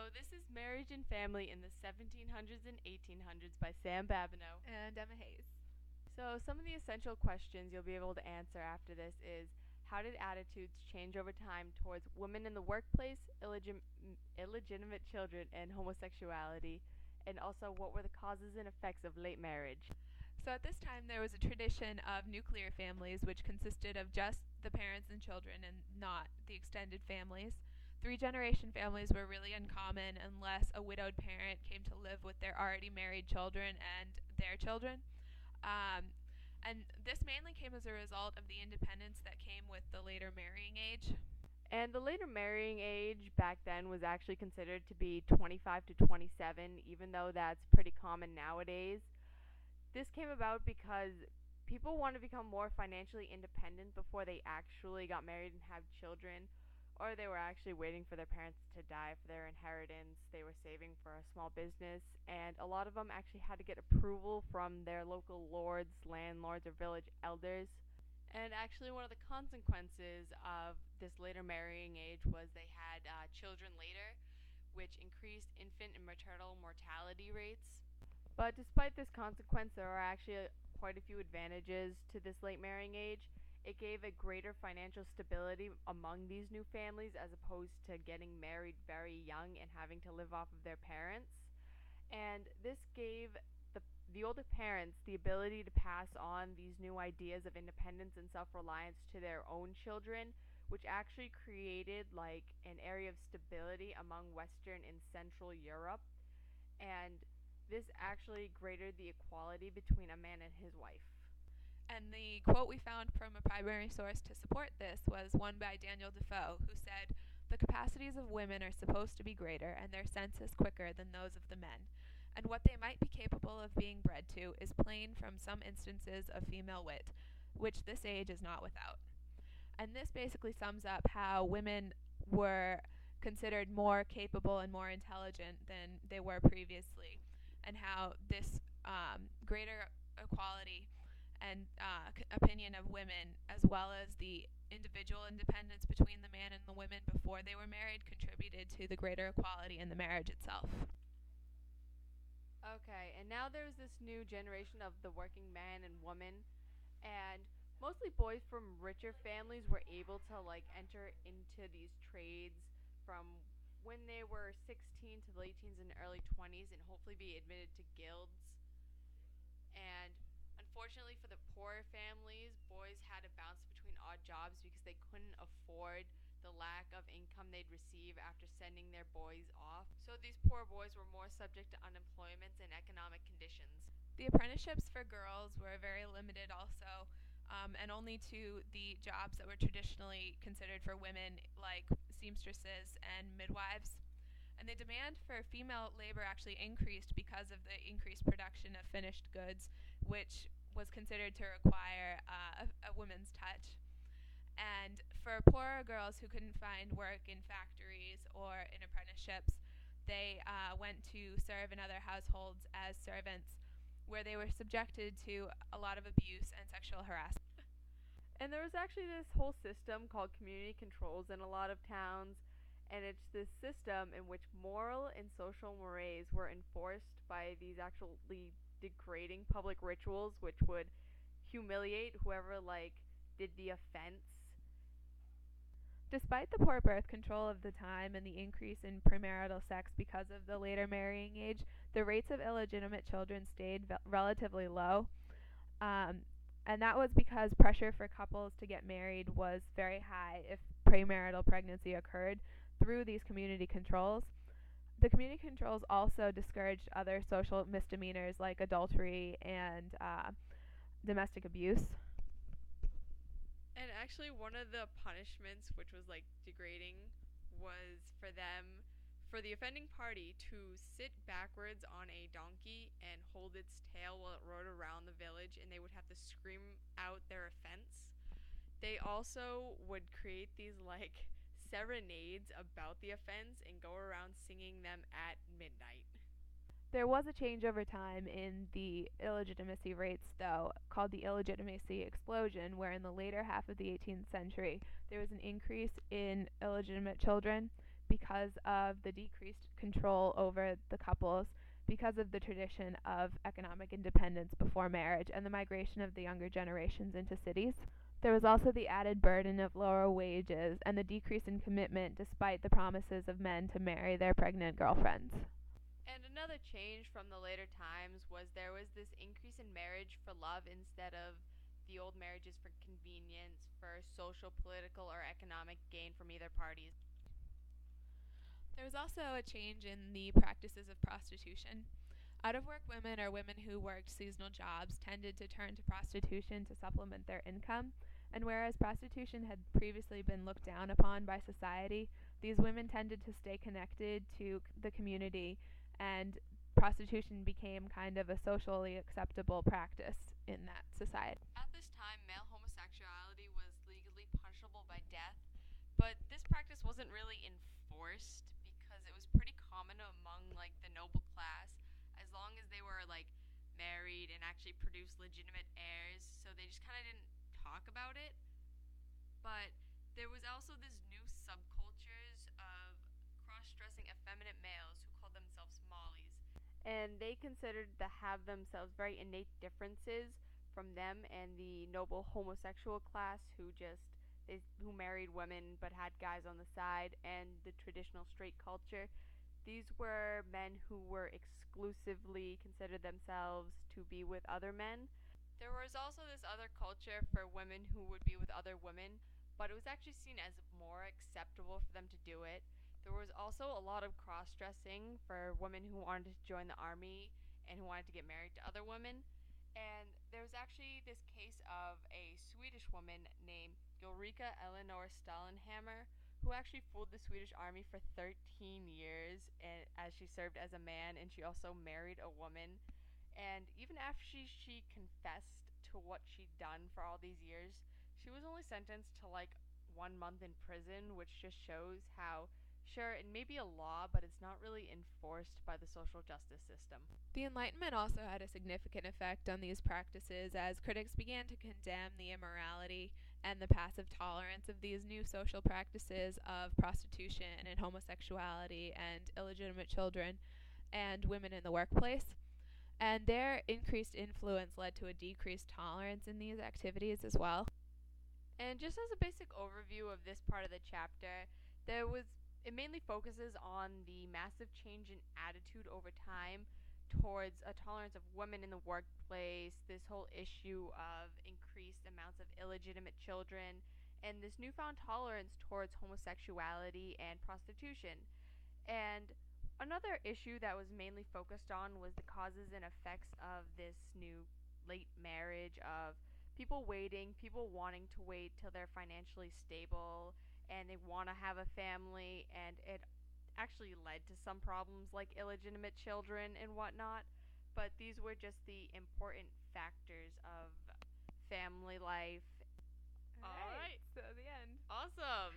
So, this is Marriage and Family in the 1700s and 1800s by Sam Babineau. And Emma Hayes. So, some of the essential questions you'll be able to answer after this is how did attitudes change over time towards women in the workplace, illegitimate children, and homosexuality? And also, what were the causes and effects of late marriage? So at this time, there was a tradition of nuclear families, which consisted of just the parents and children and not the extended families. Three generation families were really uncommon unless a widowed parent came to live with their already married children and their children. Um, and this mainly came as a result of the independence that came with the later marrying age. And the later marrying age back then was actually considered to be 25 to 27, even though that's pretty common nowadays. This came about because people want to become more financially independent before they actually got married and have children, or they were actually waiting for their parents to die for their inheritance. They were saving for a small business, and a lot of them actually had to get approval from their local lords, landlords, or village elders. And actually, one of the consequences of this later marrying age was they had children later, which increased infant and maternal mortality rates. But despite this consequence, there are actually quite a few advantages to this late marrying age. It gave a greater financial stability among these new families as opposed to getting married very young and having to live off of their parents. And this gave the older parents the ability to pass on these new ideas of independence and self reliance to their own children, which actually created like an area of stability among Western and Central Europe. And this actually greater the equality between a man and his wife. And the quote we found from a primary source to support this was one by Daniel Defoe, who said, "The capacities of women are supposed to be greater, and their senses quicker than those of the men. And what they might be capable of being bred to is plain from some instances of female wit, which this age is not without." And this basically sums up how women were considered more capable and more intelligent than they were previously, and how this greater equality and opinion of women, as well as the individual independence between the man and the women before they were married, contributed to the greater equality in the marriage itself. Okay, and now there's this new generation of the working man and woman, and mostly boys from richer families were able to like enter into these trades from when they were 16 to the late teens and early 20s and hopefully be admitted to guilds. And unfortunately for the poorer families, boys had to bounce between odd jobs because they couldn't afford the lack of income they'd receive after sending their boys off. So these poor boys were more subject to unemployment and economic conditions. The apprenticeships for girls were very limited also, and only to the jobs that were traditionally considered for women, like seamstresses and midwives. And the demand for female labor actually increased because of the increased production of finished goods, which was considered to require a woman's touch. And for poorer girls who couldn't find work in factories or in apprenticeships, they went to serve in other households as servants, where they were subjected to a lot of abuse and sexual harassment. And there was actually this whole system called community controls in a lot of towns, and it's this system in which moral and social mores were enforced by these actually degrading public rituals which would humiliate whoever like did the offense. Despite the poor birth control of the time and the increase in premarital sex because of the later marrying age, the rates of illegitimate children stayed relatively low. Um, and that was because pressure for couples to get married was very high if premarital pregnancy occurred through these community controls. The community controls also discouraged other social misdemeanors like adultery and domestic abuse. And actually, one of the punishments, which was like degrading, was for the offending party to sit backwards on a donkey and hold its tail while it rode around the village, and they would have to scream out their offense. They also would create these like serenades about the offense and go around singing them at midnight. There was a change over time in the illegitimacy rates, though, called the illegitimacy explosion, where in the later half of the 18th century there was an increase in illegitimate children because of the decreased control over the couples, because of the tradition of economic independence before marriage and the migration of the younger generations into cities. There was also the added burden of lower wages and the decrease in commitment despite the promises of men to marry their pregnant girlfriends. And another change from the later times was there was this increase in marriage for love instead of the old marriages for convenience, for social, political, or economic gain from either parties. There was also a change in the practices of prostitution. Out of work women or women who worked seasonal jobs tended to turn to prostitution to supplement their income, and whereas prostitution had previously been looked down upon by society, these women tended to stay connected to the community, and prostitution became kind of a socially acceptable practice in that society. At this time, male homosexuality was legally punishable by death, but this practice wasn't really enforced because it was pretty common among like the noble class as long as they were like married and actually produced legitimate heirs, so they just kind of didn't talk about it. But there was also this new subcultures of cross-dressing effeminate males who called themselves mollies, and they considered to have themselves very innate differences from them and the noble homosexual class who married women but had guys on the side, and the traditional straight culture. These were men who were exclusively considered themselves to be with other men. There was also this other culture for women who would be with other women, but it was actually seen as more acceptable for them to do it. There was also a lot of cross dressing for women who wanted to join the army and who wanted to get married to other women. And there was actually this case of a Swedish woman named Ulrika Eleanor Stallenhammer who actually fooled the Swedish army for 13 years as she served as a man, and she also married a woman. And even after she confessed to what she'd done for all these years, she was only sentenced to like 1 month in prison, which just shows how, sure, it may be a law, but it's not really enforced by the social justice system. The Enlightenment also had a significant effect on these practices as critics began to condemn the immorality and the passive tolerance of these new social practices of prostitution and homosexuality and illegitimate children and women in the workplace. And their increased influence led to a decreased tolerance in these activities as well. And just as a basic overview of this part of the chapter, it mainly focuses on the massive change in attitude over time towards a tolerance of women in the workplace, this whole issue of increased amounts of illegitimate children, and this newfound tolerance towards homosexuality and prostitution. And another issue that was mainly focused on was the causes and effects of this new late marriage, of people wanting to wait till they're financially stable and they want to have a family, and it actually led to some problems like illegitimate children and whatnot. But these were just the important factors of family life. All right, so the end. Awesome.